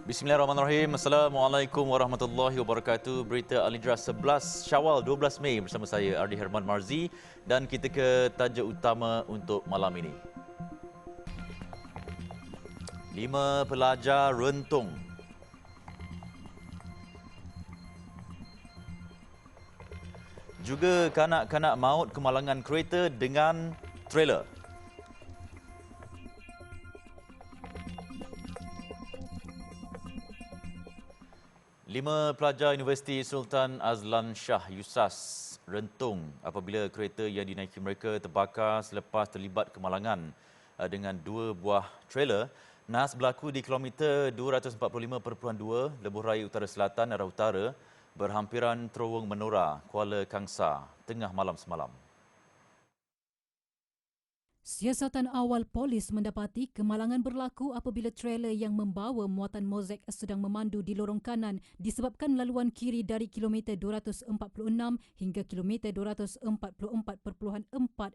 Bismillahirrahmanirrahim. Assalamualaikum warahmatullahi wabarakatuh. Berita Alidra 11 Syawal 12 Mei bersama saya Ardi Herman Marzi dan kita ke tajuk utama untuk malam ini. 5 pelajar rentung. Juga kanak-kanak maut kemalangan kereta dengan trailer. Lima pelajar Universiti Sultan Azlan Shah Yusas rentung apabila kereta yang dinaiki mereka terbakar selepas terlibat kemalangan dengan 2 buah trailer. Nahas berlaku di kilometer 245.2 Lebuh Raya Utara Selatan arah utara berhampiran Terowong Menora, Kuala Kangsar tengah malam semalam. Siasatan awal polis mendapati kemalangan berlaku apabila trailer yang membawa muatan mozaik sedang memandu di lorong kanan disebabkan laluan kiri dari kilometer 246 hingga kilometer 244.4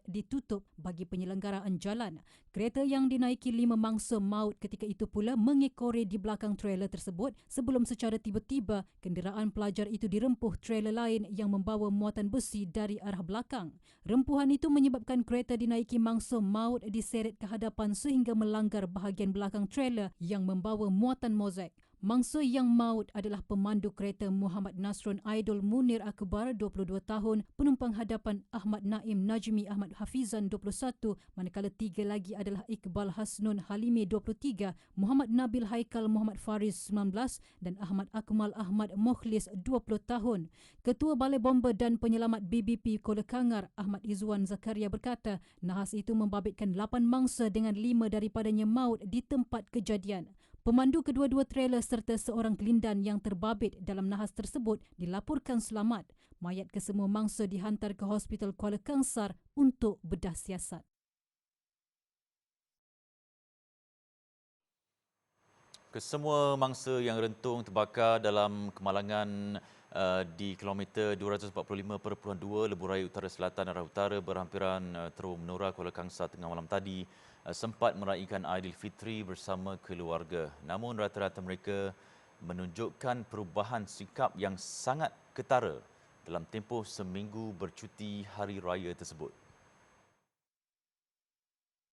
ditutup bagi penyelenggaraan jalan. Kereta yang dinaiki 5 mangsa maut ketika itu pula mengekori di belakang trailer tersebut sebelum secara tiba-tiba kenderaan pelajar itu dirempuh trailer lain yang membawa muatan besi dari arah belakang. Rempuhan itu menyebabkan kereta dinaiki mangsa maut diseret ke hadapan sehingga melanggar bahagian belakang trailer yang membawa muatan mozaik. Mangsa yang maut adalah pemandu kereta Muhammad Nasrun Aidul Munir Akbar 22 tahun, penumpang hadapan Ahmad Naim Najmi Ahmad Hafizan 21, manakala 3 lagi adalah Iqbal Hasnun Halimi 23, Muhammad Nabil Haikal Muhammad Faris 19 dan Ahmad Akmal Ahmad Mukhlis 20 tahun. Ketua Balai Bomba dan Penyelamat BBP Kuala Kangar Ahmad Izzuan Zakaria berkata, nahas itu membabitkan 8 mangsa dengan 5 daripadanya maut di tempat kejadian. Pemandu kedua-dua trailer serta seorang kelindan yang terbabit dalam nahas tersebut dilaporkan selamat. Mayat kesemua mangsa dihantar ke Hospital Kuala Kangsar untuk bedah siasat. Kesemua mangsa yang rentung terbakar dalam kemalangan di kilometer 245.2 Lebuh Raya Utara Selatan arah utara berhampiran Terowong Menora, Kuala Kangsar tengah malam tadi sempat meraihkan Aidilfitri bersama keluarga. Namun rata-rata mereka menunjukkan perubahan sikap yang sangat ketara dalam tempoh seminggu bercuti hari raya tersebut.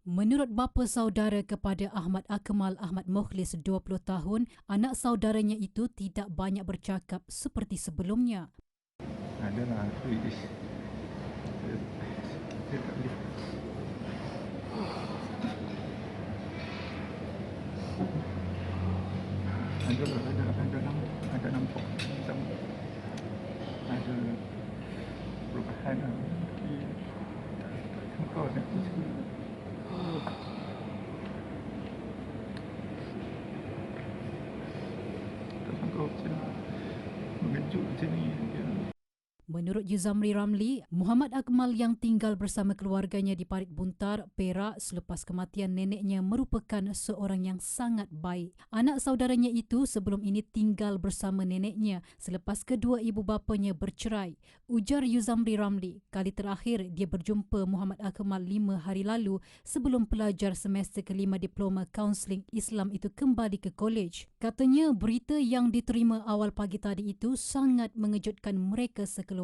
Menurut bapa saudara kepada Ahmad Akmal Ahmad Mukhlis 20 tahun, anak saudaranya itu tidak banyak bercakap seperti sebelumnya. Adalah itu dia tak boleh. Ada nampak macam ada perubahan di engkau dan isteri. Engkau macam mengejut macam ni. Menurut Yuzamri Ramli, Muhammad Akmal yang tinggal bersama keluarganya di Parit Buntar, Perak selepas kematian neneknya merupakan seorang yang sangat baik. Anak saudaranya itu sebelum ini tinggal bersama neneknya selepas kedua ibu bapanya bercerai. Ujar Yuzamri Ramli, kali terakhir dia berjumpa Muhammad Akmal 5 hari lalu sebelum pelajar semester kelima diploma kaunseling Islam itu kembali ke kolej. Katanya berita yang diterima awal pagi tadi itu sangat mengejutkan mereka sekeluarga.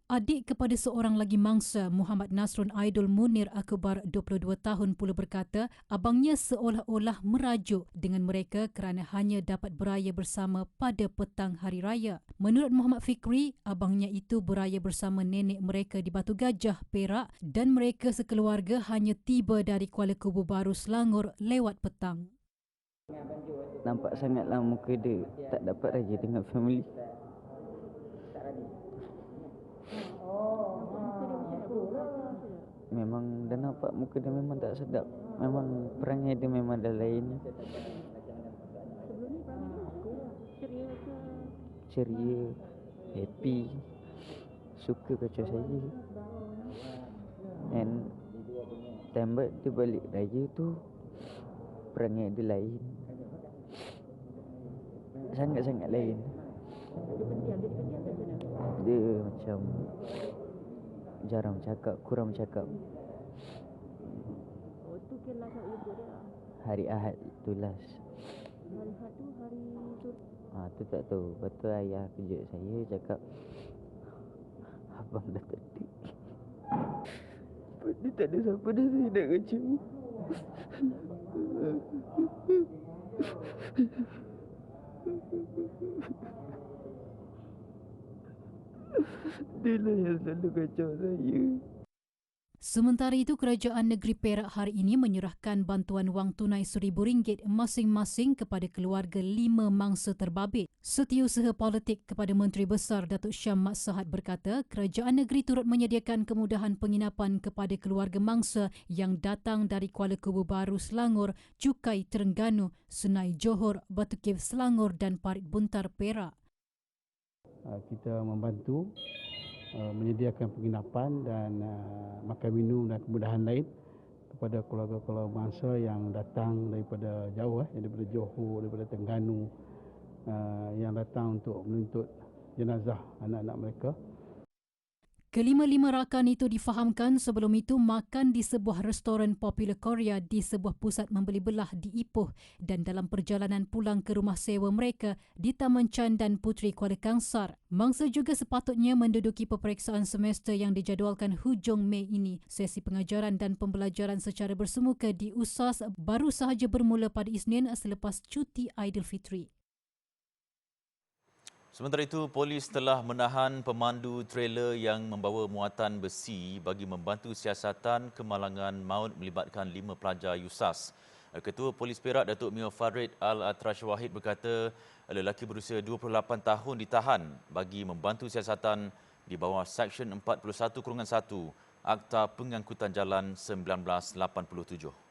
Adik kepada seorang lagi mangsa, Muhammad Nasrun Aidul Munir Akbar 22 tahun pula berkata, abangnya seolah-olah merajuk dengan mereka kerana hanya dapat beraya bersama pada petang hari raya. Menurut Muhammad Fikri, abangnya itu beraya bersama nenek mereka di Batu Gajah, Perak dan mereka sekeluarga hanya tiba dari Kuala Kubu Baru, Selangor lewat petang. Nampak sangatlah muka dia tak dapat raya dengan family. Memang dah nampak muka dia memang tak sedap. Memang perangai dia memang dah lain. Sebelum ni perangai dia apa? Ceria ke? Ceria, happy, suka kacau saya. And time dia balik raya tu perangai dia lain. Sangat-sangat lain. Dia macam jarang cakap, kurang cakap. Oh, tu ke last ibu dia? Hari Ahad tu last. Hari Ahad tu hari Tu tak tahu. Lepas tu ayah kejut saya cakap, abang dah tak ada. Lepas ni tak ada siapa dah saya nak kacau. Dia lah yang selalu kacau saya. Sementara itu, Kerajaan Negeri Perak hari ini menyerahkan bantuan wang tunai RM1,000 masing-masing kepada keluarga 5 mangsa terbabit. Setiausaha Politik kepada Menteri Besar Datuk Syam Mat Sahad berkata, Kerajaan Negeri turut menyediakan kemudahan penginapan kepada keluarga mangsa yang datang dari Kuala Kubu Baru, Selangor, Cukai, Terengganu, Sungai Johor, Batu Caves, Selangor dan Parit Buntar, Perak. Kita membantu menyediakan penginapan dan makan minum dan kemudahan lain kepada keluarga-keluarga mangsa yang datang daripada jauh, daripada Johor, daripada Terengganu, yang datang untuk menuntut jenazah anak-anak mereka. Kelima-lima rakan itu difahamkan sebelum itu makan di sebuah restoran popular Korea di sebuah pusat membeli belah di Ipoh dan dalam perjalanan pulang ke rumah sewa mereka di Taman Chan dan Puteri Kuala Kangsar. Mangsa juga sepatutnya menduduki peperiksaan semester yang dijadualkan hujung Mei ini. Sesi pengajaran dan pembelajaran secara bersemuka di USAS baru sahaja bermula pada Isnin selepas cuti Aidilfitri. Sementara itu, polis telah menahan pemandu trailer yang membawa muatan besi bagi membantu siasatan kemalangan maut melibatkan 5 pelajar USAS. Ketua Polis Perak Datuk Mio Farid Al-Atrash Wahid berkata lelaki berusia 28 tahun ditahan bagi membantu siasatan di bawah Seksyen 41-1 Akta Pengangkutan Jalan 1987.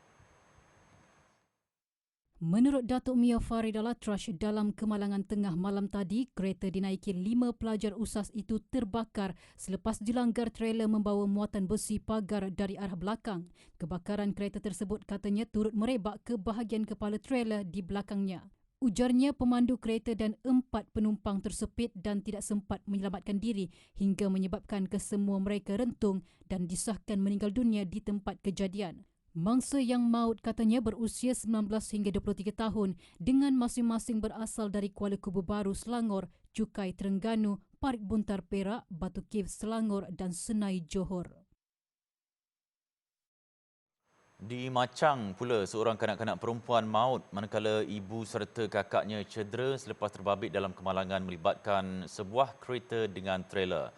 Menurut Datuk Mio Farid Al-Atrash, dalam kemalangan tengah malam tadi, kereta dinaiki 5 pelajar USAS itu terbakar selepas dilanggar trailer membawa muatan besi pagar dari arah belakang. Kebakaran kereta tersebut katanya turut merebak ke bahagian kepala trailer di belakangnya. Ujarnya pemandu kereta dan 4 penumpang tersepit dan tidak sempat menyelamatkan diri hingga menyebabkan kesemua mereka rentung dan disahkan meninggal dunia di tempat kejadian. Mangsa yang maut katanya berusia 19 hingga 23 tahun dengan masing-masing berasal dari Kuala Kubu Baru, Selangor, Cukai, Terengganu, Parit Buntar, Perak, Batu Caves, Selangor dan Sungai Johor. Di Machang pula, seorang kanak-kanak perempuan maut manakala ibu serta kakaknya cedera selepas terbabit dalam kemalangan melibatkan sebuah kereta dengan trailer.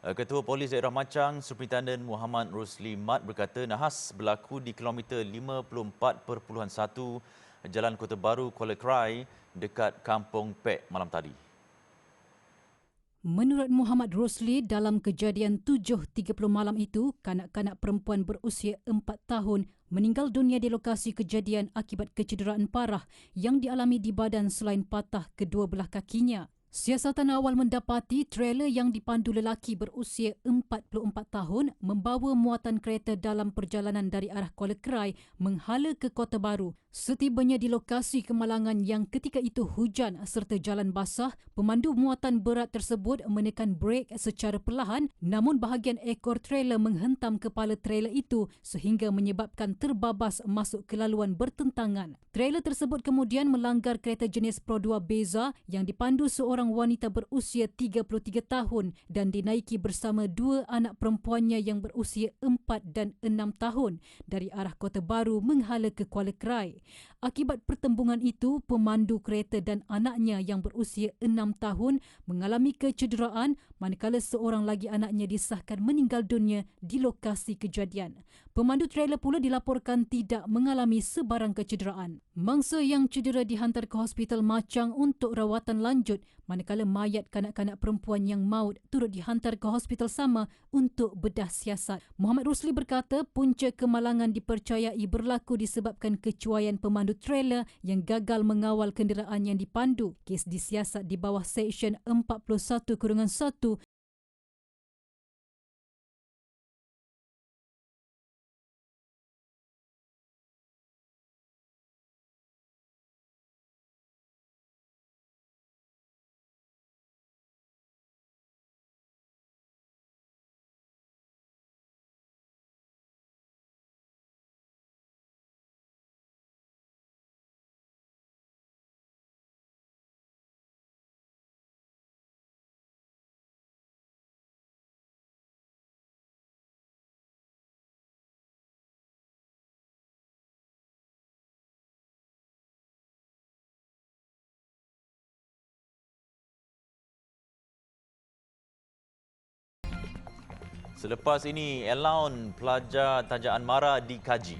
Ketua Polis Daerah Machang, Superintendent Muhammad Rosli Mat berkata nahas berlaku di kilometer 54.1 Jalan Kota Baru, Kuala Krai dekat Kampung Pek malam tadi. Menurut Muhammad Rosli, dalam kejadian 7.30 malam itu, kanak-kanak perempuan berusia 4 tahun meninggal dunia di lokasi kejadian akibat kecederaan parah yang dialami di badan selain patah kedua belah kakinya. Siasatan awal mendapati trailer yang dipandu lelaki berusia 44 tahun membawa muatan kereta dalam perjalanan dari arah Kuala Krai menghala ke Kota Baru. Setibanya di lokasi kemalangan yang ketika itu hujan serta jalan basah, pemandu muatan berat tersebut menekan brek secara perlahan namun bahagian ekor trailer menghentam kepala trailer itu sehingga menyebabkan terbabas masuk ke laluan bertentangan. Trailer tersebut kemudian melanggar kereta jenis Pro 2 Beza yang dipandu seorang wanita berusia 33 tahun dan dinaiki bersama 2 anak perempuannya yang berusia 4 dan 6 tahun dari arah Kota Baru menghala ke Kuala Krai. Akibat pertembungan itu, pemandu kereta dan anaknya yang berusia 6 tahun mengalami kecederaan manakala seorang lagi anaknya disahkan meninggal dunia di lokasi kejadian. Pemandu trailer pula dilaporkan tidak mengalami sebarang kecederaan. Mangsa yang cedera dihantar ke Hospital Machang untuk rawatan lanjut manakala mayat kanak-kanak perempuan yang maut turut dihantar ke hospital sama untuk bedah siasat. Muhammad Rusli berkata punca kemalangan dipercayai berlaku disebabkan kecuaian pemandu trailer yang gagal mengawal kenderaan yang dipandu. Kes disiasat di bawah Seksyen 41-1 Selepas ini, allowance pelajar Tanjaan Mara dikaji.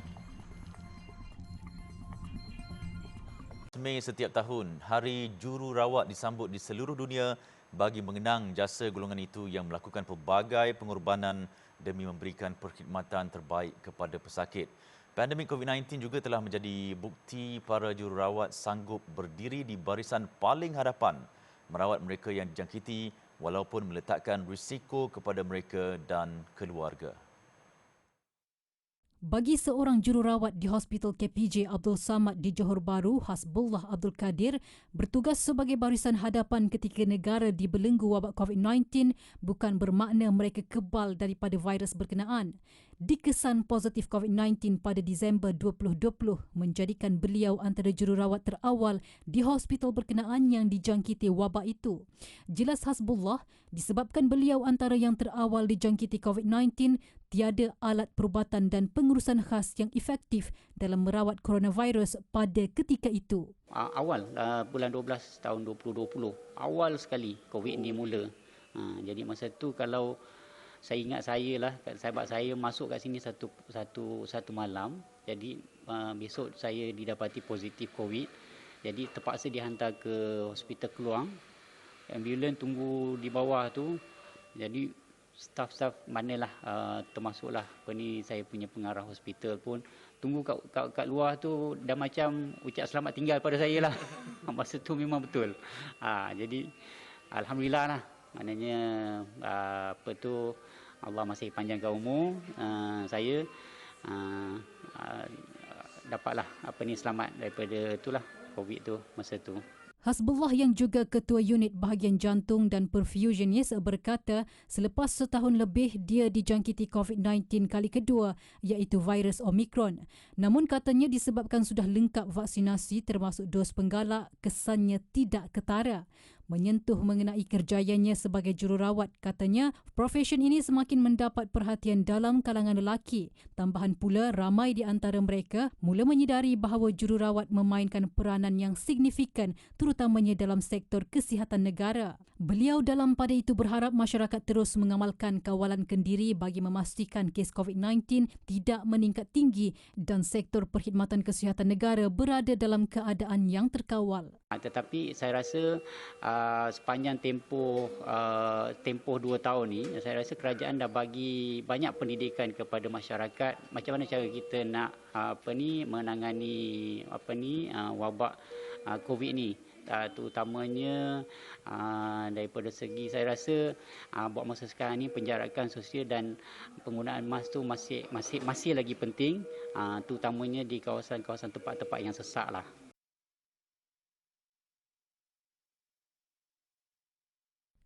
Mei setiap tahun, Hari Jururawat disambut di seluruh dunia bagi mengenang jasa golongan itu yang melakukan pelbagai pengorbanan demi memberikan perkhidmatan terbaik kepada pesakit. Pandemik COVID-19 juga telah menjadi bukti para jururawat sanggup berdiri di barisan paling hadapan merawat mereka yang dijangkiti walaupun meletakkan risiko kepada mereka dan keluarga. Bagi seorang jururawat di Hospital KPJ Abdul Samad di Johor Bahru, Hasbullah Abdul Kadir, bertugas sebagai barisan hadapan ketika negara dibelenggu wabak COVID-19 bukan bermakna mereka kebal daripada virus berkenaan. Dikesan positif COVID-19 pada Disember 2020 menjadikan beliau antara jururawat terawal di hospital berkenaan yang dijangkiti wabak itu. Jelas Hasbullah, disebabkan beliau antara yang terawal dijangkiti COVID-19, tiada alat perubatan dan pengurusan khas yang efektif dalam merawat coronavirus pada ketika itu. Awal bulan 12 tahun 2020, awal sekali COVID ni mula. Jadi masa tu kalau saya ingat sahabat saya masuk kat sini satu malam. Jadi besok saya didapati positif COVID. Jadi terpaksa dihantar ke hospital Keluang. Ambulan tunggu di bawah tu. Jadi staf-staf manalah termasuklah saya punya pengarah hospital pun tunggu kat luar tu dah macam ucap selamat tinggal pada saya lah. Masa tu memang betul. Jadi alhamdulillah lah. Maknanya Allah masih panjangkan umur saya dapatlah selamat daripada itulah COVID tu masa tu. Hasbullah yang juga Ketua Unit Bahagian Jantung dan Perfusionis berkata selepas setahun lebih dia dijangkiti COVID-19 kali kedua iaitu virus Omicron. Namun katanya disebabkan sudah lengkap vaksinasi termasuk dos penggalak, kesannya tidak ketara. Menyentuh mengenai kerjayanya sebagai jururawat, katanya profesion ini semakin mendapat perhatian dalam kalangan lelaki. Tambahan pula, ramai di antara mereka mula menyedari bahawa jururawat memainkan peranan yang signifikan terutamanya dalam sektor kesihatan negara. Beliau dalam pada itu berharap masyarakat terus mengamalkan kawalan kendiri bagi memastikan kes COVID-19 tidak meningkat tinggi dan sektor perkhidmatan kesihatan negara berada dalam keadaan yang terkawal. Tetapi saya rasa sepanjang tempoh 2 tahun ni, saya rasa kerajaan dah bagi banyak pendidikan kepada masyarakat macam mana cara kita nak menangani wabak COVID ni. Terutamanya daripada segi saya rasa buat masa sekarang ni penjarakan sosial dan penggunaan mask tu masih lagi penting, terutamanya di kawasan-kawasan tempat-tempat yang sesak lah.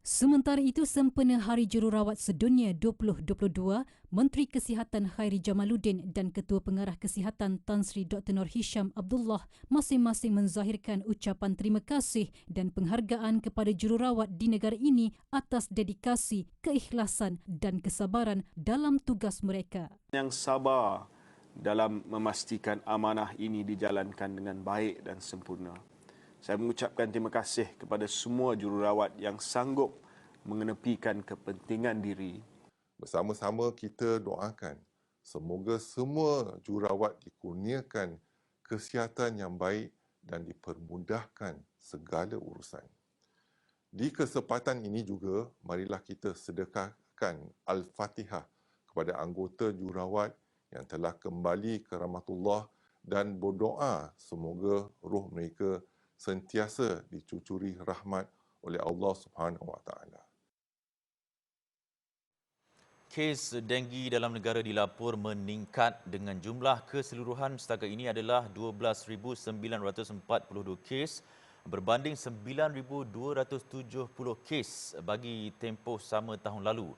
Sementara itu, sempena Hari Jururawat Sedunia 2022, Menteri Kesihatan Khairi Jamaluddin dan Ketua Pengarah Kesihatan Tan Sri Dr. Nur Hisham Abdullah masing-masing menzahirkan ucapan terima kasih dan penghargaan kepada jururawat di negara ini atas dedikasi, keikhlasan dan kesabaran dalam tugas mereka. Yang sabar dalam memastikan amanah ini dijalankan dengan baik dan sempurna. Saya mengucapkan terima kasih kepada semua jururawat yang sanggup mengenepikan kepentingan diri. Bersama-sama kita doakan semoga semua jururawat dikurniakan kesihatan yang baik dan dipermudahkan segala urusan. Di kesempatan ini juga, marilah kita sedekahkan Al-Fatihah kepada anggota jururawat yang telah kembali ke rahmatullah dan berdoa semoga roh mereka sentiasa dicucuri rahmat oleh Allah Subhanahu Wa Taala. Kes denggi dalam negara dilapor meningkat dengan jumlah keseluruhan setakat ini adalah 12,942 kes berbanding 9,270 kes bagi tempoh sama tahun lalu.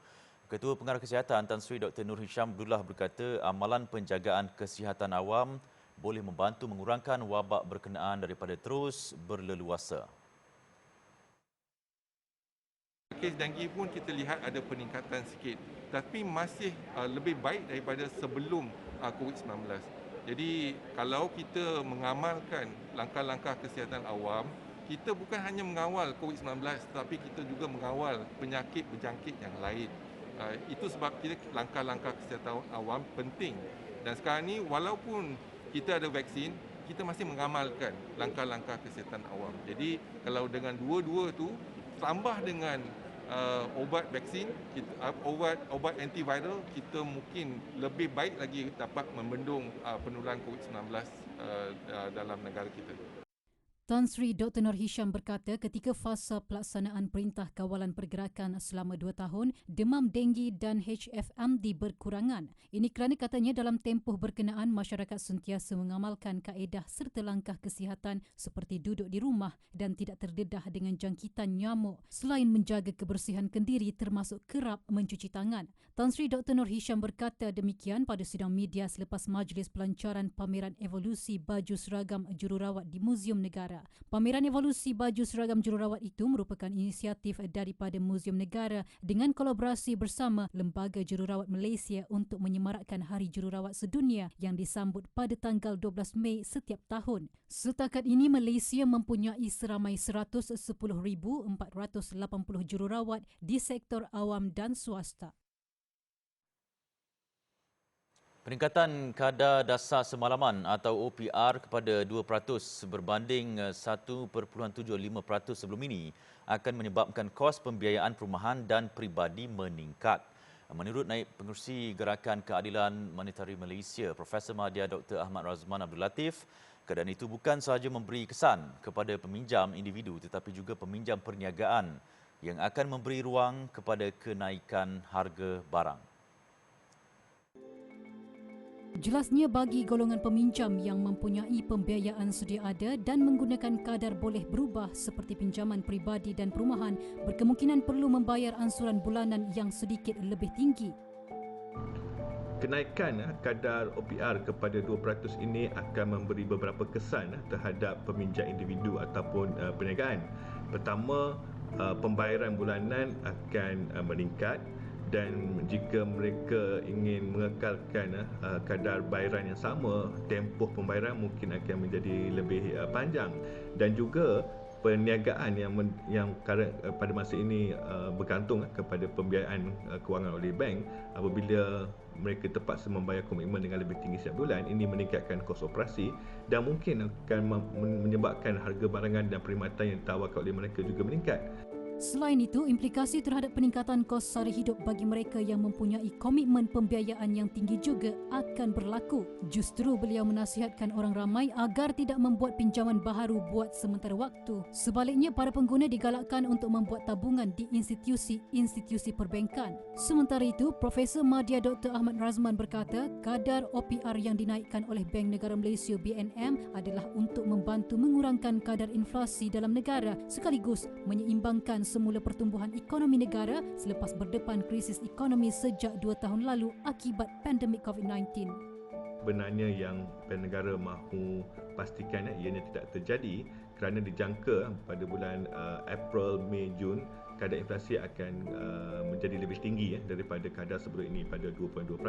Ketua Pengarah Kesihatan Tan Sri Dr. Nur Hisham Abdullah berkata amalan penjagaan kesihatan awam boleh membantu mengurangkan wabak berkenaan daripada terus berleluasa. Kes denggi pun kita lihat ada peningkatan sikit, tapi masih lebih baik daripada sebelum COVID-19. Jadi kalau kita mengamalkan langkah-langkah kesihatan awam, kita bukan hanya mengawal COVID-19 tetapi kita juga mengawal penyakit berjangkit yang lain. Itu sebab kita langkah-langkah kesihatan awam penting. Dan sekarang ni walaupun kita ada vaksin, kita masih mengamalkan langkah-langkah kesihatan awam. Jadi kalau dengan dua-dua tu tambah dengan ubat vaksin, ubat antiviral, kita mungkin lebih baik lagi dapat membendung penularan COVID-19 dalam negara kita. Tan Sri Dr. Nur Hisham berkata ketika fasa pelaksanaan Perintah Kawalan Pergerakan selama 2 tahun, demam denggi dan HFMD berkurangan. Ini kerana katanya dalam tempoh berkenaan masyarakat sentiasa mengamalkan kaedah serta langkah kesihatan seperti duduk di rumah dan tidak terdedah dengan jangkitan nyamuk selain menjaga kebersihan kendiri termasuk kerap mencuci tangan. Tan Sri Dr. Nur Hisham berkata demikian pada sidang media selepas majlis pelancaran pameran evolusi baju seragam jururawat di Muzium Negara. Pameran evolusi baju seragam jururawat itu merupakan inisiatif daripada Muzium Negara dengan kolaborasi bersama Lembaga Jururawat Malaysia untuk menyemarakkan Hari Jururawat Sedunia yang disambut pada tanggal 12 Mei setiap tahun. Setakat ini Malaysia mempunyai seramai 110,480 jururawat di sektor awam dan swasta. Peningkatan kadar dasar semalaman atau OPR kepada 2% berbanding 1.75% sebelum ini akan menyebabkan kos pembiayaan perumahan dan peribadi meningkat. Menurut Naib Pengerusi Gerakan Keadilan Monetari Malaysia, Profesor Madya Dr. Ahmad Razman Abdul Latif, keadaan itu bukan sahaja memberi kesan kepada peminjam individu tetapi juga peminjam perniagaan yang akan memberi ruang kepada kenaikan harga barang. Jelasnya bagi golongan peminjam yang mempunyai pembiayaan sedia ada dan menggunakan kadar boleh berubah seperti pinjaman peribadi dan perumahan berkemungkinan perlu membayar ansuran bulanan yang sedikit lebih tinggi. Kenaikan kadar OPR kepada 2% ini akan memberi beberapa kesan terhadap peminjam individu ataupun perniagaan. Pertama, pembayaran bulanan akan meningkat. Dan jika mereka ingin mengekalkan kadar bayaran yang sama, tempoh pembayaran mungkin akan menjadi lebih panjang. Dan juga perniagaan yang pada masa ini bergantung kepada pembiayaan kewangan oleh bank, apabila mereka terpaksa membayar komitmen dengan lebih tinggi setiap bulan, ini meningkatkan kos operasi dan mungkin akan menyebabkan harga barangan dan perkhidmatan yang ditawarkan oleh mereka juga meningkat. Selain itu, implikasi terhadap peningkatan kos sara hidup bagi mereka yang mempunyai komitmen pembiayaan yang tinggi juga akan berlaku. Justru beliau menasihatkan orang ramai agar tidak membuat pinjaman baharu buat sementara waktu. Sebaliknya, para pengguna digalakkan untuk membuat tabungan di institusi perbankan. Sementara itu, Profesor Madya Dr. Ahmad Razman berkata, kadar OPR yang dinaikkan oleh Bank Negara Malaysia BNM adalah untuk membantu mengurangkan kadar inflasi dalam negara sekaligus menyeimbangkan semula pertumbuhan ekonomi negara selepas berdepan krisis ekonomi sejak 2 tahun lalu akibat pandemik COVID-19. Sebenarnya yang Bank Negara mahu pastikan ianya tidak terjadi kerana dijangka pada bulan April, Mei, Jun kadar inflasi akan menjadi lebih tinggi daripada kadar sebelum ini pada 2.2%.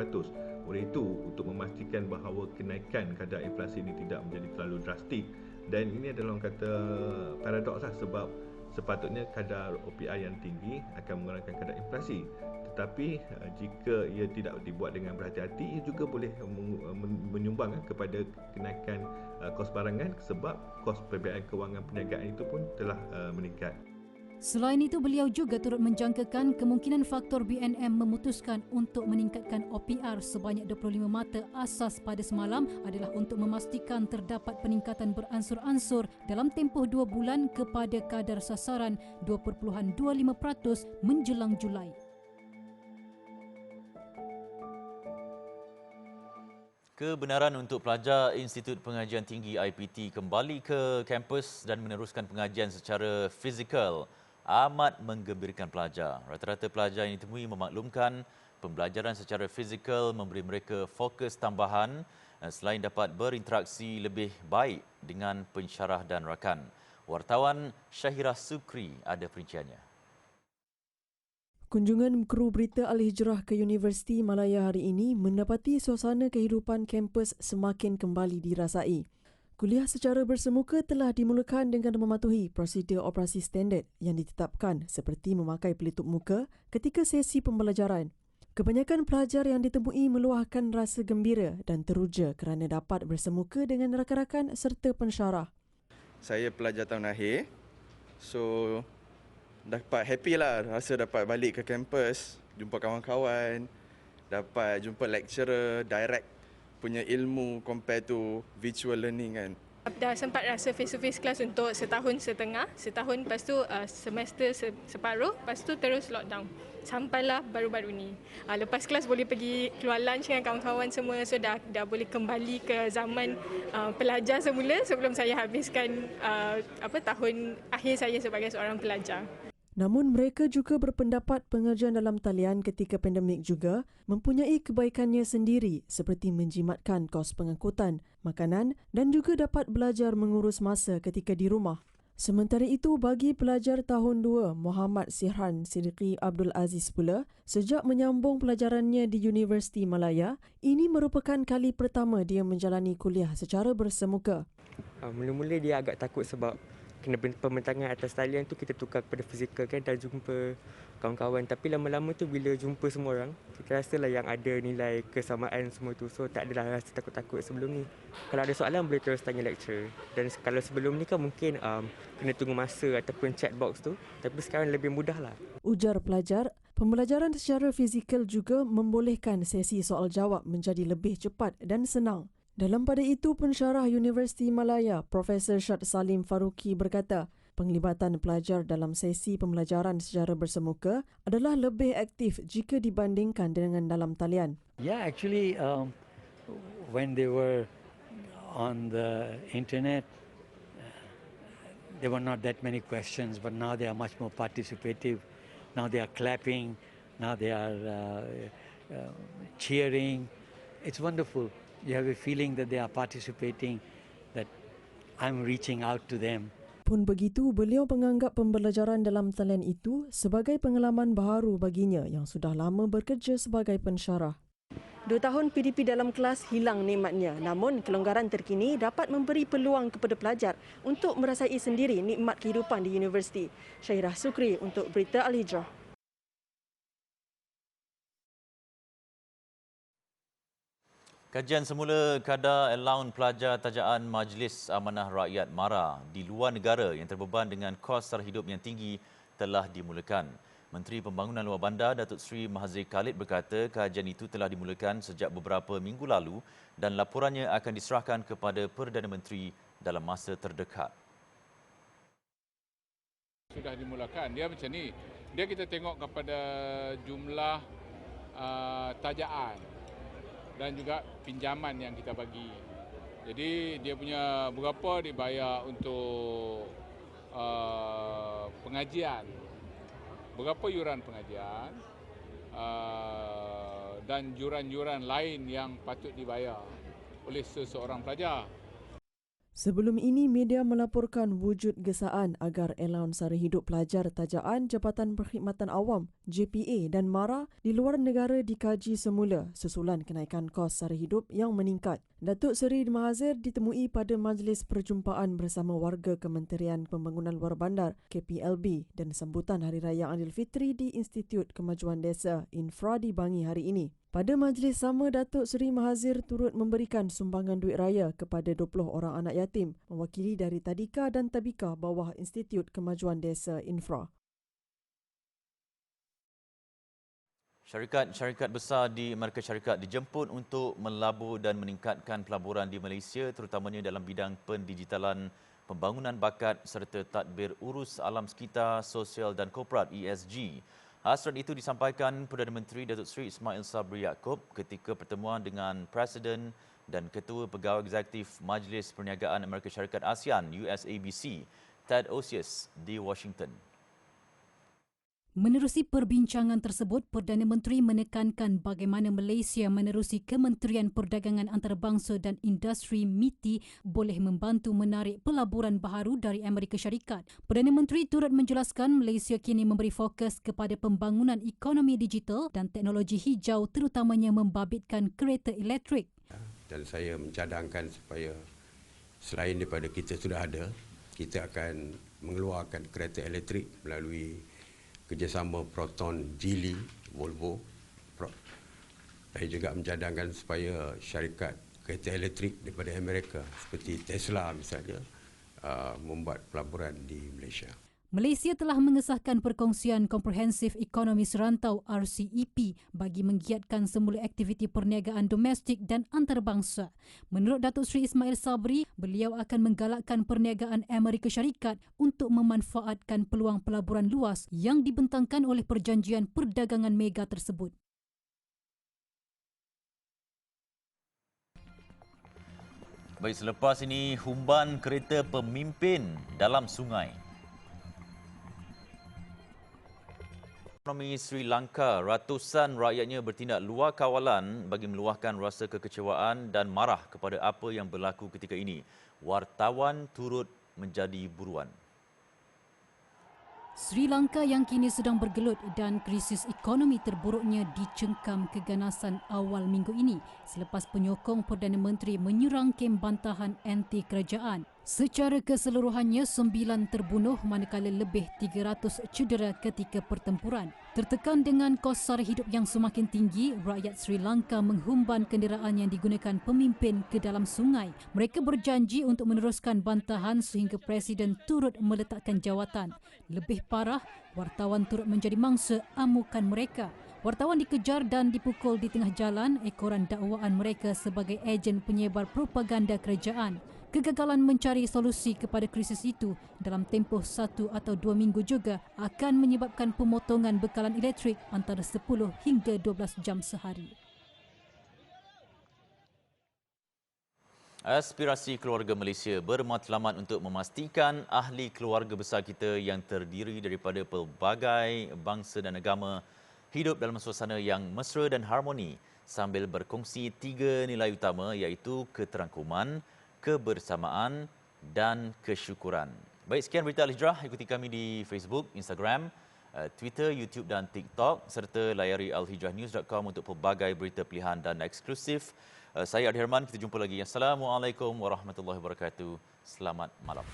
Oleh itu, untuk memastikan bahawa kenaikan kadar inflasi ini tidak menjadi terlalu drastik, dan ini adalah orang kata paradoks sebab sepatutnya kadar OPR yang tinggi akan mengurangkan kadar inflasi. Tetapi jika ia tidak dibuat dengan berhati-hati, ia juga boleh menyumbang kepada kenaikan kos barangan sebab kos pembiayaan kewangan perniagaan itu pun telah meningkat. Selain itu, beliau juga turut menjangkakan kemungkinan faktor BNM memutuskan untuk meningkatkan OPR sebanyak 25 mata asas pada semalam adalah untuk memastikan terdapat peningkatan beransur-ansur dalam tempoh 2 bulan kepada kadar sasaran 2.25% menjelang Julai. Kebenaran untuk pelajar Institut Pengajian Tinggi IPT kembali ke kampus dan meneruskan pengajian secara fizikal amat menggembirakan pelajar. Rata-rata pelajar yang ditemui memaklumkan pembelajaran secara fizikal memberi mereka fokus tambahan selain dapat berinteraksi lebih baik dengan pensyarah dan rakan. Wartawan Syahira Sukri ada perinciannya. Kunjungan kru berita Al-Hijrah ke Universiti Malaya hari ini mendapati suasana kehidupan kampus semakin kembali dirasai. Kuliah secara bersemuka telah dimulakan dengan mematuhi prosedur operasi standard yang ditetapkan seperti memakai pelitup muka ketika sesi pembelajaran. Kebanyakan pelajar yang ditemui meluahkan rasa gembira dan teruja kerana dapat bersemuka dengan rakan-rakan serta pensyarah. Saya pelajar tahun akhir, so dapat happy lah, rasa dapat balik ke kampus, jumpa kawan-kawan, dapat jumpa lecturer, direct punya ilmu compare to virtual learning kan. Dah sempat rasa face-to-face kelas untuk setahun setengah, lepas tu semester separuh, lepas tu terus lockdown. Sampailah baru-baru ni. Lepas kelas boleh pergi keluar lunch dengan kawan-kawan semua, so dah boleh kembali ke zaman pelajar semula sebelum saya habiskan tahun akhir saya sebagai seorang pelajar. Namun mereka juga berpendapat pengajian dalam talian ketika pandemik juga mempunyai kebaikannya sendiri seperti menjimatkan kos pengangkutan, makanan dan juga dapat belajar mengurus masa ketika di rumah. Sementara itu, bagi pelajar tahun 2 Muhammad Sirhan Siddiqui Abdul Aziz pula, sejak menyambung pelajarannya di Universiti Malaya, ini merupakan kali pertama dia menjalani kuliah secara bersemuka. Mula-mula dia agak takut sebab kena pembentangan atas talian tu kita tukar kepada fizikal kan, dah jumpa kawan-kawan. Tapi lama-lama tu bila jumpa semua orang, kita rasalah yang ada nilai kesamaan semua tu. So tak adalah rasa takut-takut sebelum ni. Kalau ada soalan boleh terus tanya lecturer. Dan kalau sebelum ni kan mungkin kena tunggu masa ataupun chat box tu. Tapi sekarang lebih mudah lah. Ujar pelajar, pembelajaran secara fizikal juga membolehkan sesi soal jawab menjadi lebih cepat dan senang. Dalam pada itu, pensyarah Universiti Malaya, Profesor Syad Salim Faruqi berkata, penglibatan pelajar dalam sesi pembelajaran secara bersemuka adalah lebih aktif jika dibandingkan dengan dalam talian. Yeah, actually, when they were on the internet, there were not that many questions, but now they are much more participative. Now they are clapping, now they are cheering. It's wonderful. You have a feeling that they are participating, that I'm reaching out to them. Pun begitu, beliau menganggap pembelajaran dalam talian itu sebagai pengalaman baharu baginya yang sudah lama bekerja sebagai pensyarah. 2 tahun PDP dalam kelas hilang nikmatnya, namun kelonggaran terkini dapat memberi peluang kepada pelajar untuk merasai sendiri nikmat kehidupan di universiti. Syairah Sukri untuk Berita Al-Hijrah. Kajian semula kadar allowance pelajar tajaan Majlis Amanah Rakyat MARA di luar negara yang terbeban dengan kos sara hidup yang tinggi telah dimulakan. Menteri Pembangunan Luar Bandar Datuk Seri Mahathir Khalid berkata kajian itu telah dimulakan sejak beberapa minggu lalu dan laporannya akan diserahkan kepada Perdana Menteri dalam masa terdekat. Sudah dimulakan. Dia macam ni. Dia kita tengok kepada jumlah tajaan dan juga pinjaman yang kita bagi. Jadi dia punya berapa dibayar untuk pengajian, berapa yuran pengajian dan yuran-yuran lain yang patut dibayar oleh seseorang pelajar. Sebelum ini, media melaporkan wujud gesaan agar allowance sara hidup pelajar tajaan Jabatan Perkhidmatan Awam JPA dan MARA di luar negara dikaji semula susulan kenaikan kos sara hidup yang meningkat. Datuk Seri Mahathir ditemui pada majlis perjumpaan bersama warga Kementerian Pembangunan Luar Bandar KPLB dan sambutan Hari Raya Aidilfitri di Institut Kemajuan Desa Infra di Bangi hari ini. Pada majlis sama, Datuk Seri Mahathir turut memberikan sumbangan duit raya kepada 20 orang anak yatim mewakili dari Tadika dan Tabika bawah Institut Kemajuan Desa Infra. Syarikat-syarikat besar di Amerika Syarikat dijemput untuk melabur dan meningkatkan pelaburan di Malaysia terutamanya dalam bidang pendigitalan, pembangunan bakat serta tadbir urus alam sekitar, sosial dan korporat ESG. Hasrat itu disampaikan Perdana Menteri Datuk Seri Ismail Sabri Yaakob ketika pertemuan dengan Presiden dan Ketua Pegawai Eksekutif Majlis Perniagaan Amerika Syarikat ASEAN USABC, Ted Osius di Washington. Menerusi perbincangan tersebut, Perdana Menteri menekankan bagaimana Malaysia menerusi Kementerian Perdagangan Antarabangsa dan Industri MITI boleh membantu menarik pelaburan baharu dari Amerika Syarikat. Perdana Menteri turut menjelaskan Malaysia kini memberi fokus kepada pembangunan ekonomi digital dan teknologi hijau terutamanya membabitkan kereta elektrik. Dan saya mencadangkan supaya selain daripada kita sudah ada, kita akan mengeluarkan kereta elektrik melalui kerjasama Proton Geely Volvo, Prof. Saya juga mencadangkan supaya syarikat kereta elektrik daripada Amerika seperti Tesla misalnya membuat pelaburan di Malaysia. Malaysia telah mengesahkan Perkongsian Komprehensif Ekonomi Serantau RCEP bagi menggiatkan semula aktiviti perniagaan domestik dan antarabangsa. Menurut Datuk Seri Ismail Sabri, beliau akan menggalakkan perniagaan Amerika Syarikat untuk memanfaatkan peluang pelaburan luas yang dibentangkan oleh Perjanjian Perdagangan Mega tersebut. Baik, selepas ini humban kereta pemimpin dalam sungai. Ekonomi Sri Lanka, ratusan rakyatnya bertindak luar kawalan bagi meluahkan rasa kekecewaan dan marah kepada apa yang berlaku ketika ini. Wartawan turut menjadi buruan. Sri Lanka yang kini sedang bergelut dan krisis ekonomi terburuknya dicengkam keganasan awal minggu ini selepas penyokong Perdana Menteri menyerang kem bantahan anti kerajaan. Secara keseluruhannya, 9 terbunuh manakala lebih 300 cedera ketika pertempuran. Tertekan dengan kos sara hidup yang semakin tinggi, rakyat Sri Lanka menghumban kenderaan yang digunakan pemimpin ke dalam sungai. Mereka berjanji untuk meneruskan bantahan sehingga Presiden turut meletakkan jawatan. Lebih parah, wartawan turut menjadi mangsa amukan mereka. Wartawan dikejar dan dipukul di tengah jalan ekoran dakwaan mereka sebagai ejen penyebar propaganda kerajaan. Kegagalan mencari solusi kepada krisis itu dalam tempoh 1 atau 2 minggu juga akan menyebabkan pemotongan bekalan elektrik antara 10 hingga 12 jam sehari. Aspirasi keluarga Malaysia bermatlamat untuk memastikan ahli keluarga besar kita yang terdiri daripada pelbagai bangsa dan agama hidup dalam suasana yang mesra dan harmoni sambil berkongsi 3 nilai utama iaitu keterangkuman, kebersamaan dan kesyukuran. Baik, sekian berita Al-Hijrah. Ikuti kami di Facebook, Instagram, Twitter, YouTube dan TikTok serta layari alhijrahnews.com untuk pelbagai berita pilihan dan eksklusif. Saya Adi Herman, kita jumpa lagi. Assalamualaikum warahmatullahi wabarakatuh. Selamat malam.